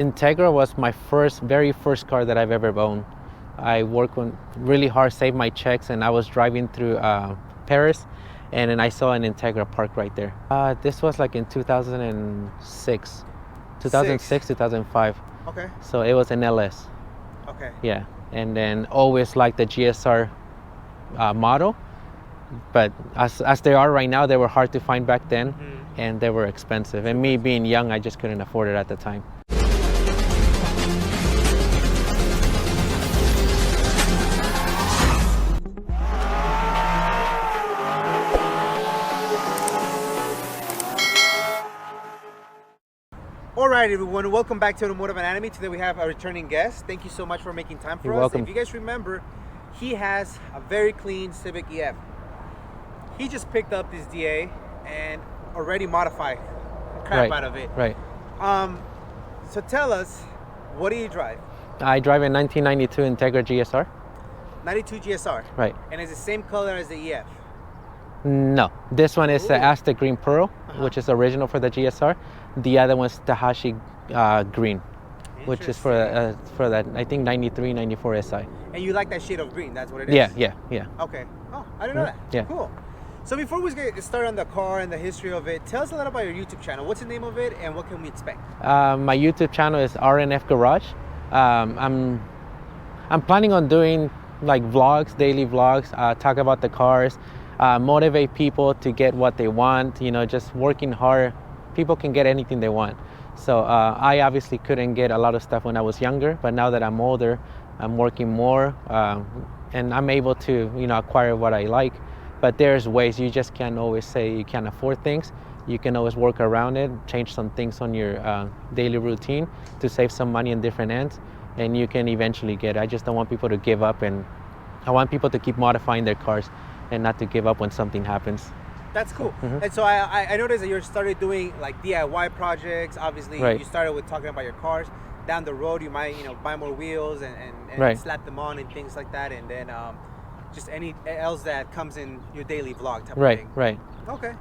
Integra was my very first car that I've ever owned. I worked really hard, saved my checks, and I was driving through Paris, and then I saw an Integra parked right there. This was like in 2006, 2005. Okay. So it was an LS. Okay. Yeah, and then always like the GSR model, but as they are right now, they were hard to find back then, and they were expensive. And me being young, I just couldn't afford it at the time. Alright everyone, welcome back to Automotive Anatomy. Today we have a returning guest. Thank you so much for making time for You're us. welcome. If you guys remember, he has a very clean Civic EF. He just picked up this DA and already modified the crap out of it. Right. So tell us, what do you drive? I drive a 1992 Integra GSR. 92 GSR. Right. And it's the same color as the EF. No, this one is the Ooh. Aztec Green Pearl, which is original for the GSR. The other one's Tahashi Green, which is for that, I think, 93, 94 SI. And you like that shade of green, that's what it is? Yeah. Okay. Oh, I didn't know that. Yeah. Cool. So before we get started on the car and the history of it, tell us a little about your YouTube channel. What's the name of it and what can we expect? My YouTube channel is RNF Garage. I'm planning on doing like vlogs, daily vlogs, talk about the cars, motivate people to get what they want, just working hard. People can get anything they want. So I obviously couldn't get a lot of stuff when I was younger, but now that I'm older, I'm working more and I'm able to, acquire what I like. But there's ways. You just can't always say you can't afford things. You can always work around it, change some things on your daily routine to save some money in different ends, and you can eventually get it. I just don't want people to give up, and I want people to keep modifying their cars and not to give up when something happens. That's cool. And so I noticed that you started doing like DIY projects. Obviously, you started with talking about your cars. Down the road, you might buy more wheels and slap them on and things like that. And then just any else that comes in your daily vlog type of thing. Right. Okay.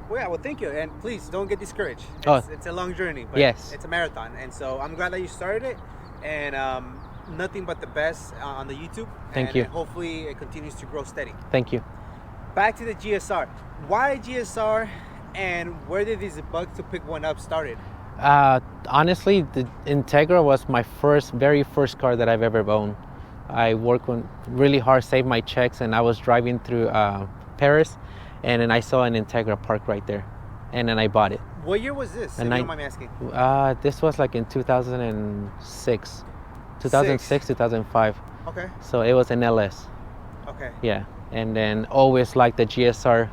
Well, yeah. Well, thank you. And please don't get discouraged. It's a long journey, but it's a marathon. And so I'm glad that you started it. And nothing but the best on the YouTube. Thank you. And hopefully it continues to grow steady. Thank you. Back to the GSR. Why GSR, and where did this bug to pick one up started? Honestly, the Integra was my very first car that I've ever owned. I worked really hard, saved my checks, and I was driving through Paris, and then I saw an Integra parked right there, and then I bought it. What year was this, if you don't mind me asking? This was like in 2006, 2005. Okay. So it was an LS. Okay. Yeah, and then always like the GSR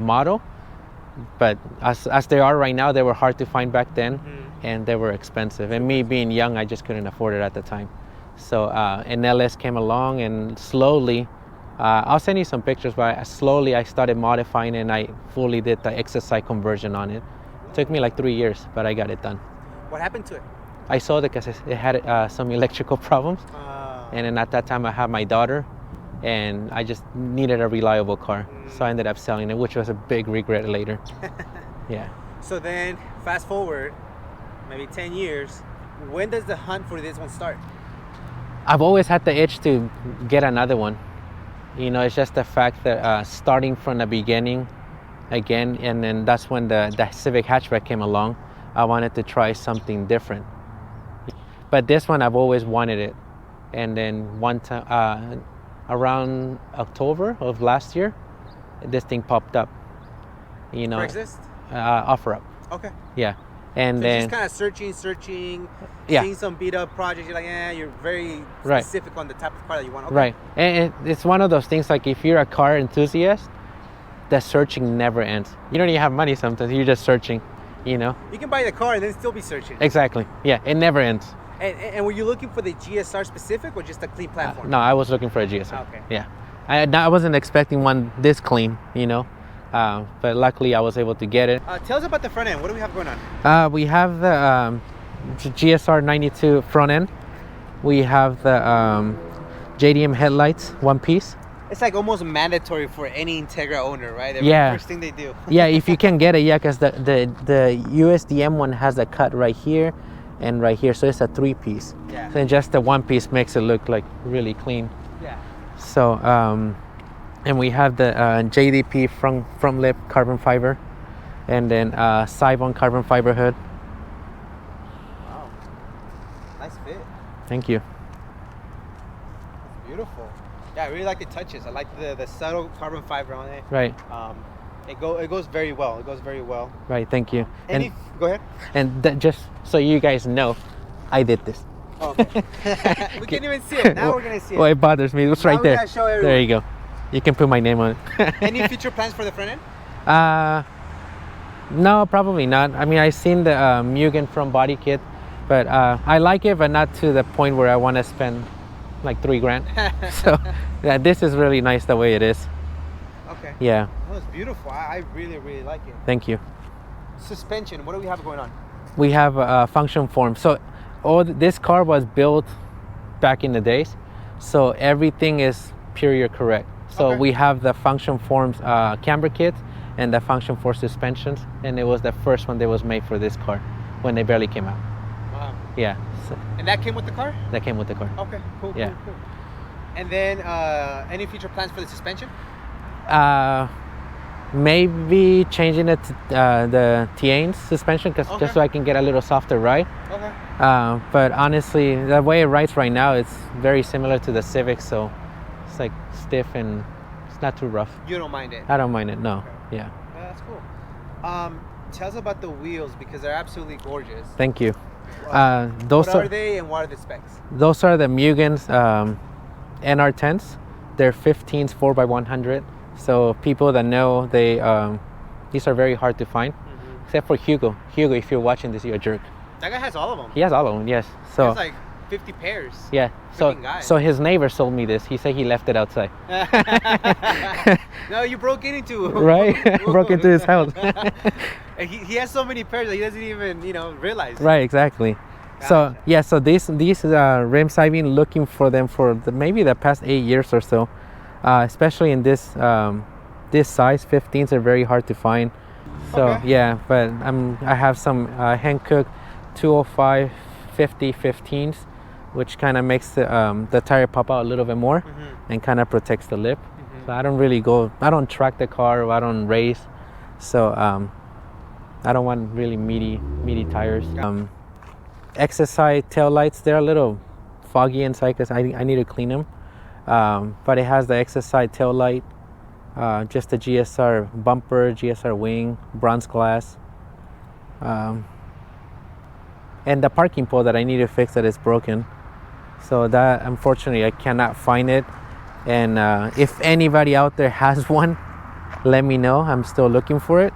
model, but as they are right now, they were hard to find back then, and they were expensive. And me being young, I just couldn't afford it at the time. So an LS came along, and slowly, I'll send you some pictures, but slowly I started modifying it, and I fully did the XSI conversion on it. It took me like 3 years, but I got it done. What happened to it? I sold it because it had some electrical problems, and then at that time I had my daughter, and I just needed a reliable car. So I ended up selling it, which was a big regret later. Yeah. So then, fast forward, maybe 10 years, when does the hunt for this one start? I've always had the itch to get another one. It's just the fact that starting from the beginning again, and then that's when the Civic hatchback came along. I wanted to try something different. But this one, I've always wanted it. And then one time, around October of last year, this thing popped up. Craigslist? OfferUp. Okay. Yeah. And so then just kind of searching, seeing some beat up projects. You're like, you're very specific on the type of car that you want. Okay. Right. And it's one of those things, like if you're a car enthusiast, the searching never ends. You don't even have money sometimes. You're just searching, You can buy the car and then still be searching. Exactly. Yeah. It never ends. And were you looking for the GSR specific or just a clean platform? No, I was looking for a GSR. Okay. Yeah. I wasn't expecting one this clean, but luckily I was able to get it. Tell us about the front end. What do we have going on? We have the GSR 92 front end. We have the JDM headlights, one piece. It's like almost mandatory for any Integra owner, right? The first thing they do. Yeah, if you can get it, because the USDM one has a cut right here, and right here. So it's a 3-piece. Yeah. So just the 1 piece makes it look like really clean. Yeah. So and we have the JDP front lip carbon fiber, and then Sibon carbon fiber hood. Wow. Nice fit. Thank you. It's beautiful. Yeah, I really like the touches. I like the subtle carbon fiber on it. Right. It goes very well. It goes very well. Right. Thank you. Go ahead. And just so you guys know, I did this. Oh, okay. We can't even see it. Now we're gonna see it. Well, it bothers me. It's right there. Show everyone. There you go. You can put my name on it. Any future plans for the front end? No, probably not. I mean, I've seen the Mugen from Body Kit, but I like it, but not to the point where I want to spend like $3,000. So yeah, this is really nice the way it is. Okay. Yeah. Oh, it's beautiful. I really, really like it. Thank you. Suspension. What do we have going on? We have a function form. So this car was built back in the days, so everything is period correct. So we have the function forms camber kit and the function for suspensions, and it was the first one that was made for this car when they barely came out. Wow. Yeah. So And that came with the car? that came with the car. Okay, cool, Yeah. cool. And then any future plans for the suspension? Maybe changing it to the Tiane's suspension, just so I can get a little softer ride. Okay. But honestly, the way it rides right now, it's very similar to the Civic, so it's like stiff and it's not too rough. You don't mind it? I don't mind it, no. Okay. Yeah. That's cool. Tell us about the wheels, because they're absolutely gorgeous. Thank you. What are they and what are the specs? Those are the Mugen's NR10s. They're 15s 4x100. So people that know, these are very hard to find, except for Hugo. Hugo, if you're watching this, you're a jerk. That guy has all of them. He has all of them, yes. So he has like 50 pairs. Yeah. So his neighbor sold me this. He said he left it outside. No, you broke into. Right? Broke into his house. He has so many pairs that he doesn't even, realize. Right, exactly. Gotcha. So yeah, so these rims, I've been looking for them for maybe the past 8 years or so. Especially in this size, 15s are very hard to find. So yeah, but I have some Hankook 205 50 15s, which kind of makes the tire pop out a little bit more and kind of protects the lip. So I don't track the car, or I don't race, so I don't want really meaty tires. XSI tail lights, they're a little foggy inside because I need to clean them. But it has the XSI tail light, just the GSR bumper, GSR wing, bronze glass, and the parking pole that I need to fix that is broken. So that, unfortunately, I cannot find it. And if anybody out there has one, let me know. I'm still looking for it.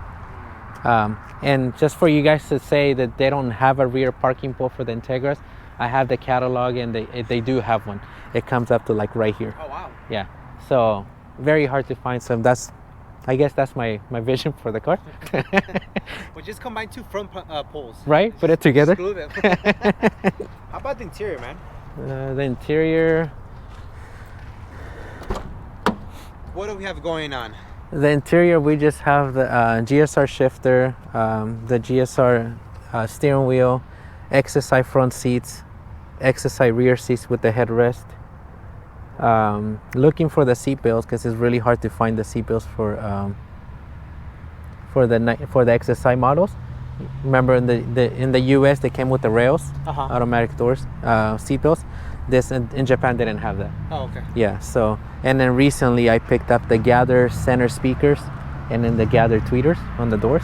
And just for you guys to say that they don't have a rear parking pole for the Integras, I have the catalog, and they do have one. It comes up to like right here. Oh wow. Yeah. So very hard to find some. I guess that's my vision for the car. Well, just combine two front poles. Right. Put it together. Glue them. How about the interior, man? The interior. What do we have going on? The interior, we just have the GSR shifter, the GSR steering wheel, XSI front seats, XSI rear seats with the headrest. Looking for the seat belts because it's really hard to find the seat belts for the XSI models. Remember in the US they came with the rails, automatic doors, seat belts. This in Japan didn't have that. Oh, okay. Yeah. So, and then recently I picked up the Gather center speakers and then the Gather tweeters on the doors.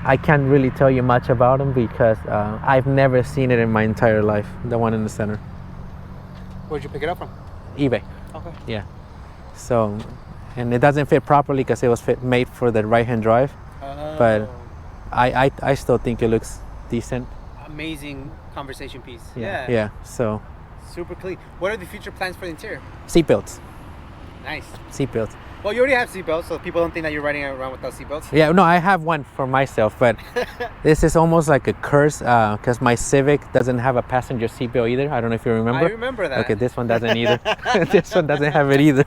I can't really tell you much about them because I've never seen it in my entire life, the one in the center. Where'd you pick it up from? eBay. Okay. Yeah. So, and it doesn't fit properly because it was made for the right-hand drive. But I still think it looks decent. Amazing conversation piece. Yeah. So. Super clean. What are the future plans for the interior? Seatbelts. Nice. Seatbelts. Well, you already have seatbelts, so people don't think that you're riding around without seatbelts. Yeah, no, I have one for myself, but this is almost like a curse because my Civic doesn't have a passenger seatbelt either. I don't know if you remember. I remember that. Okay, this one doesn't either. This one doesn't have it either.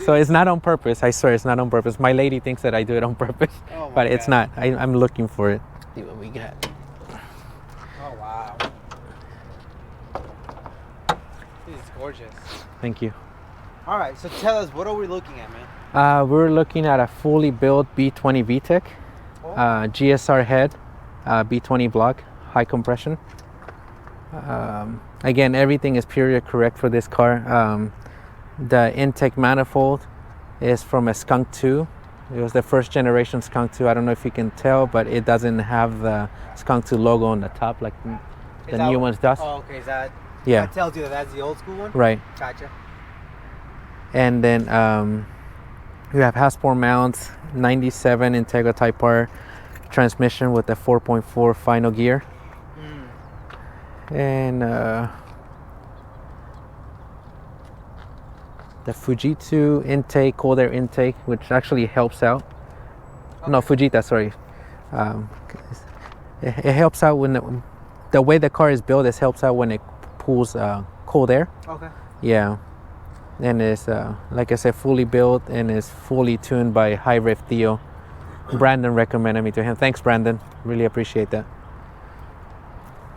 So it's not on purpose. I swear it's not on purpose. My lady thinks that I do it on purpose, but it's not. I'm looking for it. See what we got. wow. This is gorgeous. Thank you. All right, so tell us, what are we looking at, man? We're looking at a fully built B20 VTEC, GSR head, B20 block, high compression. Again, everything is period correct for this car. The intake manifold is from a Skunk 2. It was the first generation Skunk 2. I don't know if you can tell, but it doesn't have the Skunk 2 logo on the top like the new ones does. Oh, okay. Is that? Yeah. That tells you that that's the old school one. Right. Gotcha. And then you have Hasport mounts, 97 Integra Type R transmission with the 4.4 final gear. And the Fujitsu intake, cold air intake, which actually helps out. Okay. No, Fujita, sorry. It helps out when the way the car is built. It helps out when it pulls cold air. Okay. Yeah, and it's like I said, fully built and is fully tuned by High Rev Theo. Brandon recommended me to him. Thanks, Brandon. Really appreciate that.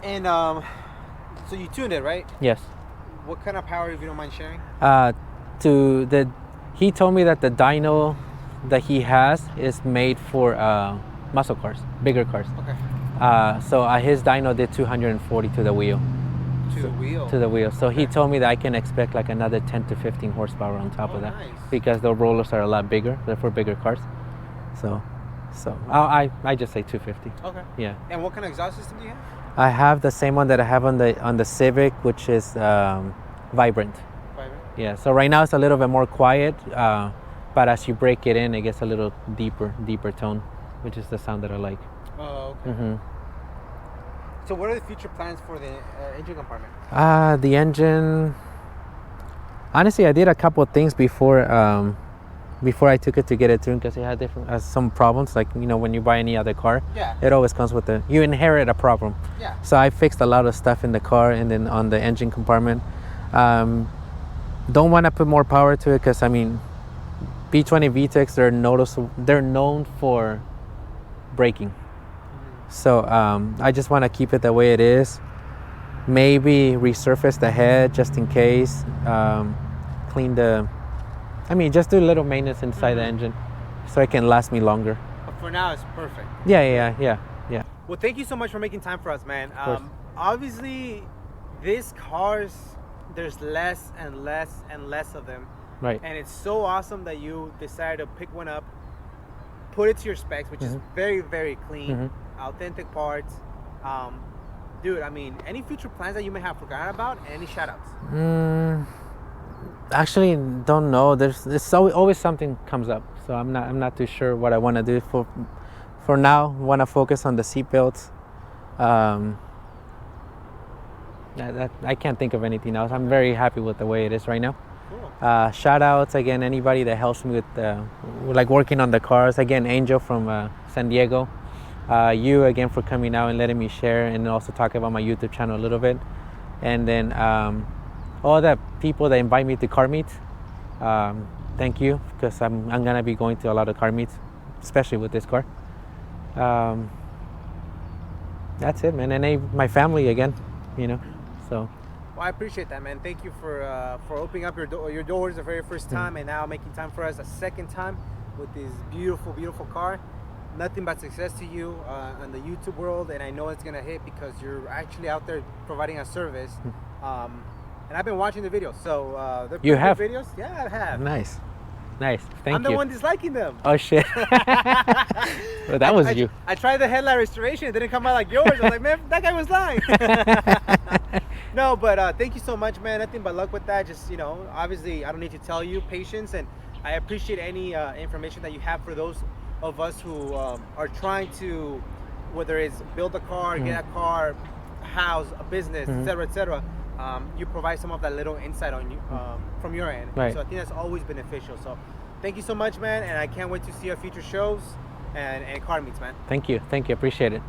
And so you tuned it, right? Yes. What kind of power, if you don't mind sharing? He told me that the dyno that he has is made for muscle cars, bigger cars. Okay. So his dyno did 240 to the wheel. To the wheel. So okay. He told me that I can expect like another 10 to 15 horsepower on top of that. Nice. Because the rollers are a lot bigger. They're for bigger cars. So I just say 250. Okay. Yeah. And what kind of exhaust system do you have? I have the same one that I have on the Civic, which is Vibrant. Yeah, so right now it's a little bit more quiet, but as you break it in, it gets a little deeper tone, which is the sound that I like. Oh, okay. Mm-hmm. So what are the future plans for the engine compartment? The engine, honestly, I did a couple of things before I took it to get it tuned, because it had some problems. Like, you know, when you buy any other car, yeah, it always comes with you inherit a problem. Yeah. So I fixed a lot of stuff in the car and then on the engine compartment. Don't want to put more power to it, because I mean, B20 VTECs, they're known for braking. Mm-hmm. So I just want to keep it the way it is. Maybe resurface the head just in case. Clean just do a little maintenance inside the engine so it can last me longer. But for now, it's perfect. Yeah. Well, thank you so much for making time for us, man. Obviously, these cars, there's less and less and less of them. Right. And it's so awesome that you decided to pick one up, put it to your specs, which is very, very clean, authentic parts. Dude, I mean, any future plans that you may have forgotten about, and any shout outs? Actually, don't know. There's always something comes up, so I'm not too sure what I want to do. For now, want to focus on the seatbelts. I can't think of anything else. I'm very happy with the way it is right now. Cool. Shout outs again, anybody that helps me with like working on the cars. Again, Angel from San Diego. You again for coming out and letting me share and also talk about my YouTube channel a little bit. And then all the people that invite me to car meets, thank you, because I'm gonna be going to a lot of car meets, especially with this car. That's it, man. And my family again, you know. So. Well, I appreciate that, man. Thank you for opening up your doors the very first time, and now making time for us a second time with this beautiful, beautiful car. Nothing but success to you in the YouTube world, and I know it's gonna hit because you're actually out there providing a service. And I've been watching the videos, so they're pretty good videos. Yeah, I have. Nice. Thank you. I'm the one disliking them. Oh shit. Well, that was you. I tried the headlight restoration. It didn't come out like yours. I was like, man, that guy was lying. No, but thank you so much, man. Nothing but luck with that. Just, you know, obviously, I don't need to tell you, patience, and I appreciate any information that you have for those of us who are trying to, whether it's build a car, get a car, house, a business, etc. You provide some of that little insight on you from your end. Right. So I think that's always beneficial. So thank you so much, man, and I can't wait to see our future shows and car meets, man. Thank you. Appreciate it.